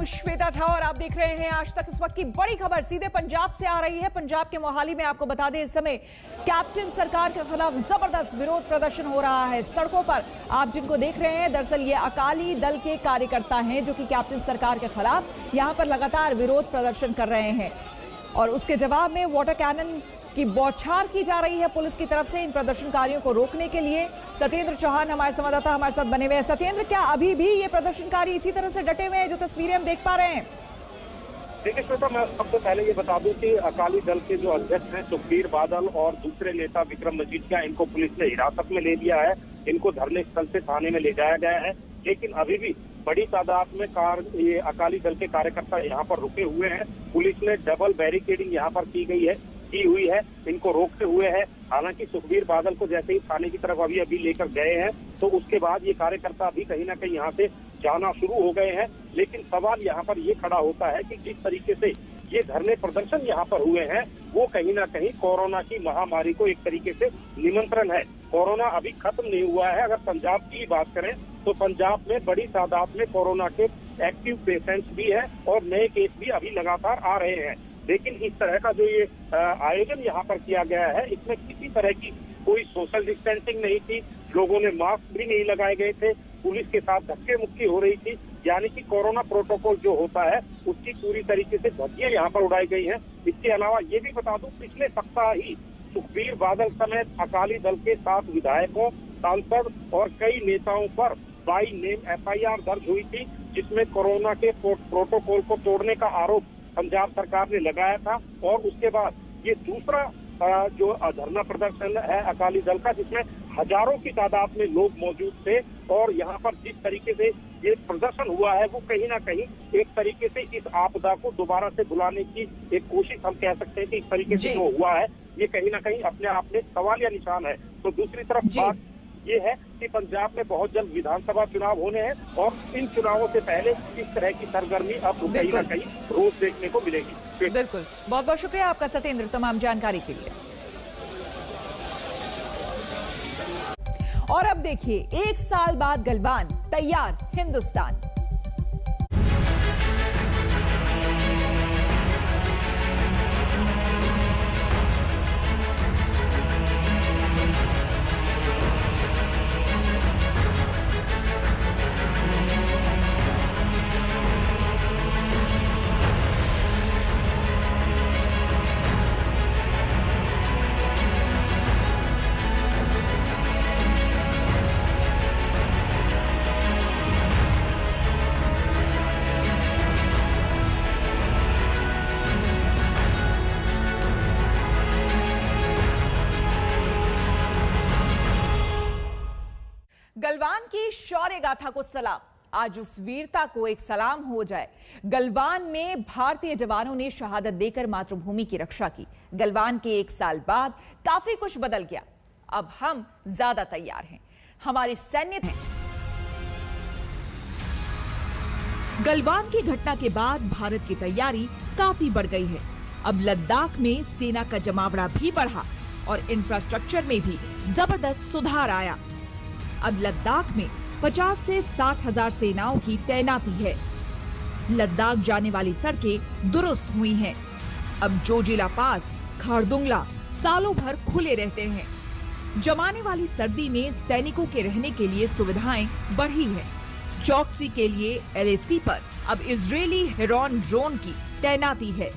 हूं श्वेता झा और आप देख रहे हैं आज तक। इस वक्त की बड़ी खबर सीधे पंजाब से आ रही है। पंजाब के मोहाली में आपको बता दें, इस समय कैप्टन सरकार के खिलाफ जबरदस्त विरोध प्रदर्शन हो रहा है। सड़कों पर आप जिनको देख रहे हैं, दरअसल ये अकाली दल के कार्यकर्ता हैं जो कि कैप्टन सरकार के खिलाफ यहां पर लगातार विरोध प्रदर्शन कर रहे हैं और उसके जवाब में वाटर कैनन की बौछार की जा रही है पुलिस की तरफ से इन प्रदर्शनकारियों को रोकने के लिए। सत्येंद्र चौहान हमारे संवाददाता हमारे साथ बने हुए हैं। सत्येंद्र, क्या अभी भी ये प्रदर्शनकारी इसी तरह से डटे हुए हैं जो तस्वीरें हम देख पा रहे हैं? देखिए श्वेता, मैं सबसे पहले ये बता दूं कि अकाली दल के जो अध्यक्ष हैं सुखबीर बादल और दूसरे नेता विक्रम मजीठिया, इनको पुलिस ने हिरासत में ले लिया है। इनको धरने स्थल से थाने में ले जाया गया है, लेकिन अभी भी बड़ी तादाद में ये अकाली दल के कार्यकर्ता यहाँ पर रुके हुए हैं। पुलिस ने डबल बैरिकेडिंग यहाँ पर की हुई है, इनको रोकते हुए है। हालांकि सुखबीर बादल को जैसे ही थाने की तरफ अभी लेकर गए हैं तो उसके बाद ये कार्यकर्ता भी कहीं ना कहीं यहाँ से जाना शुरू हो गए हैं। लेकिन सवाल यहाँ पर ये खड़ा होता है कि जिस तरीके से ये धरने प्रदर्शन यहाँ पर हुए हैं वो कहीं ना कहीं कोरोना की महामारी को एक तरीके से निमंत्रण है। कोरोना अभी खत्म नहीं हुआ है। अगर पंजाब की बात करें तो पंजाब में बड़ी तादाद में कोरोना के एक्टिव पेशेंट्स भी है और नए केस भी अभी लगातार आ रहे हैं। लेकिन इस तरह का जो ये आयोजन यहाँ पर किया गया है, इसमें किसी तरह की कोई सोशल डिस्टेंसिंग नहीं थी, लोगों ने मास्क भी नहीं लगाए गए थे, पुलिस के साथ धक्के मुक्की हो रही थी। यानी कि कोरोना प्रोटोकॉल जो होता है उसकी पूरी तरीके से धज्जियां यहाँ पर उड़ाई गई हैं। इसके अलावा ये भी बता दूं, पिछले सप्ताह ही सुखबीर बादल समेत अकाली दल के 7 विधायकों, सांसद और कई नेताओं पर बाई नेम FIR दर्ज हुई थी, जिसमें कोरोना के प्रोटोकॉल को तोड़ने का आरोप पंजाब सरकार ने लगाया था। और उसके बाद ये दूसरा जो धरना प्रदर्शन है अकाली दल का, जिसमें हजारों की तादाद में लोग मौजूद थे और यहाँ पर जिस तरीके से ये प्रदर्शन हुआ है वो कहीं ना कहीं एक तरीके से इस आपदा को दोबारा से बुलाने की एक कोशिश हम कह सकते हैं कि इस तरीके से जो हुआ है ये कहीं ना कहीं अपने आप में सवालिया निशान है। तो दूसरी तरफ बात ये है कि पंजाब में बहुत जल्द विधानसभा चुनाव होने हैं और इन चुनावों से पहले इस तरह की सरगर्मी अब कहीं ना कहीं रोज देखने को मिलेगी। बिल्कुल, बहुत बहुत शुक्रिया आपका सत्येंद्र तमाम जानकारी के लिए। और अब देखिए, 1 साल बाद गलवान, तैयार हिंदुस्तान। गलवान की शौर्य गाथा को सलाम। आज उस वीरता को एक सलाम हो जाए। गलवान में भारतीय जवानों ने शहादत देकर मातृभूमि की रक्षा की। गलवान के 1 साल बाद काफी कुछ बदल गया। अब हम ज्यादा तैयार हैं, हमारे सैन्य हैं। गलवान की घटना के बाद भारत की तैयारी काफी बढ़ गई है। अब लद्दाख में सेना का जमावड़ा भी बढ़ा और इंफ्रास्ट्रक्चर में भी जबरदस्त सुधार आया। अब लद्दाख में 50 से 60 हजार सेनाओं की तैनाती है। लद्दाख जाने वाली सड़कें दुरुस्त हुई हैं। अब जोजिला पास, खारदुंगला सालों भर खुले रहते हैं। जमाने वाली सर्दी में सैनिकों के रहने के लिए सुविधाएं बढ़ी हैं। चौकसी के लिए LAC पर अब इजरायली हेरॉन ड्रोन की तैनाती है।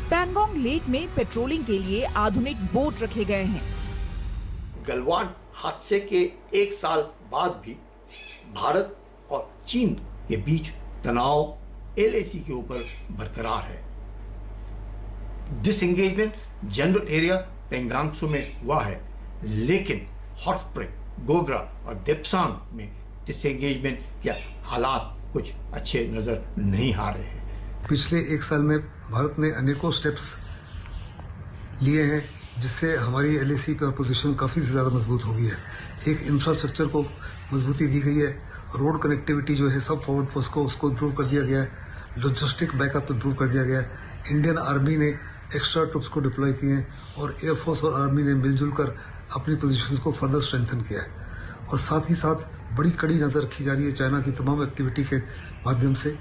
पैंगोंग लेक में पेट्रोलिंग के लिए आधुनिक बोट रखे गए हैं। गलवान हादसे के 1 साल बाद भी भारत और चीन के बीच तनाव LAC के ऊपर बरकरार है। डिसएंगेजमेंट जनरल एरिया पेंगांगसू में हुआ है, लेकिन हॉट स्प्रिंग, गोग्रा और देप्सांग में डिसएंगेजमेंट के हालात कुछ अच्छे नजर नहीं आ रहे हैं। पिछले 1 साल में भारत ने अनेकों स्टेप्स लिए हैं जिससे हमारी LAC का पोजीशन काफ़ी ज़्यादा मजबूत हो गई है। एक इंफ्रास्ट्रक्चर को मजबूती दी गई है, रोड कनेक्टिविटी जो है सब फॉरवर्ड पोस्ट को उसको इम्प्रूव कर दिया गया है, लॉजिस्टिक बैकअप इम्प्रूव कर दिया गया है। इंडियन आर्मी ने एक्स्ट्रा ट्रुप्स को डिप्लॉय किए हैं और एयरफोर्स और आर्मी ने मिलजुल कर अपनी पोजीशंस को फर्दर स्ट्रेंथन किया है। और साथ ही साथ बड़ी कड़ी नज़र रखी जा रही है चाइना की तमाम एक्टिविटी के माध्यम से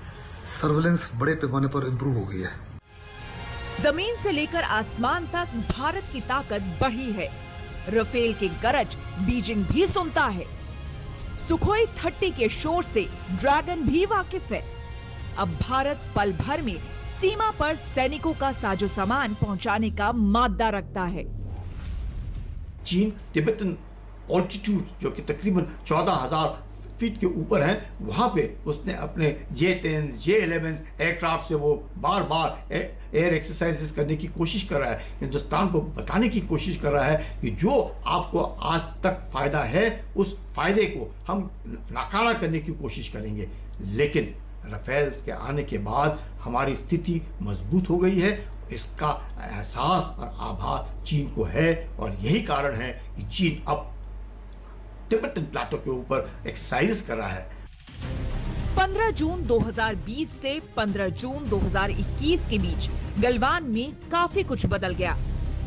सर्विलेंस बड़े पैमाने पर इम्प्रूव हो गई है। जमीन से लेकर आसमान तक भारत की ताकत बढ़ी है। राफेल के गरज बीजिंग भी सुनता है। सुखोई 30 के शोर से ड्रैगन भी वाकिफ है। अब भारत पल भर में सीमा पर सैनिकों का साजो सामान पहुंचाने का मादा रखता है। चीन तिब्बतन ऑल्टीट्यूड जो कि तकरीबन 14,000 फीट के ऊपर है, वहां पे उसने अपने J-10, J-11 एयरक्राफ्ट से वो बार बार एयर एक्सरसाइजेस करने की कोशिश कर रहा है। हिंदुस्तान को बताने की कोशिश कर रहा है कि जो आपको आज तक फायदा है उस फायदे को हम नाकारा करने की कोशिश करेंगे। लेकिन राफेल के आने के बाद हमारी स्थिति मजबूत हो गई है। इसका एहसास और आभास चीन को है और यही कारण है कि चीन अब तिब्बतन प्लाटो के ऊपर एक्सरसाइज कर रहा है। 15 जून 2020 से 15 जून 2021 के बीच गलवान में काफी कुछ बदल गया।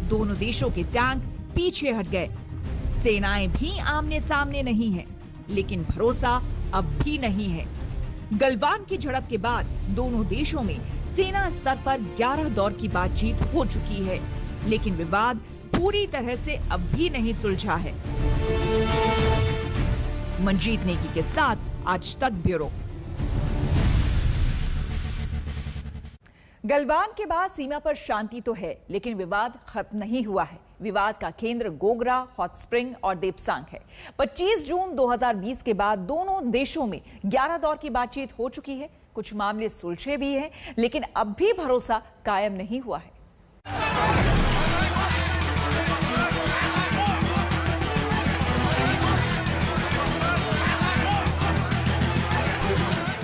दोनों देशों के टैंक पीछे हट गए। सेनाएं भी आमने सामने नहीं हैं, लेकिन भरोसा अब भी नहीं है। गलवान की झड़प के बाद दोनों देशों में सेना स्तर पर 11 दौर की बातचीत हो चुकी है, लेकिन विवाद पूरी तरह से अब भी नहीं सुलझा है। मंजीत नेगी के साथ आज तक ब्यूरो। गलवान के बाद सीमा पर शांति तो है, लेकिन विवाद खत्म नहीं हुआ है। विवाद का केंद्र गोगरा, हॉट स्प्रिंग और देपसांग है। 25 जून 2020 के बाद दोनों देशों में 11 दौर की बातचीत हो चुकी है। कुछ मामले सुलझे भी हैं, लेकिन अब भी भरोसा कायम नहीं हुआ है।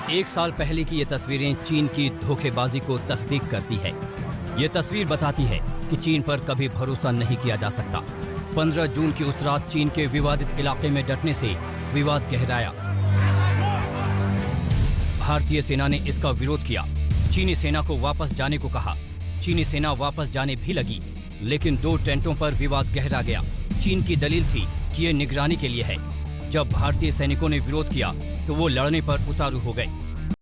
एक साल पहले की ये तस्वीरें चीन की धोखेबाजी को तस्दीक करती है। ये तस्वीर बताती है कि चीन पर कभी भरोसा नहीं किया जा सकता। 15 जून की उस रात चीन के विवादित इलाके में डटने से विवाद गहराया। भारतीय सेना ने इसका विरोध किया। चीनी सेना को वापस जाने को कहा। चीनी सेना वापस जाने भी लगी, लेकिन 2 टेंटों पर विवाद गहरा गया। चीन की दलील थी कि ये निगरानी के लिए है। जब भारतीय सैनिकों ने विरोध किया तो वो लड़ने पर उतारू हो गए।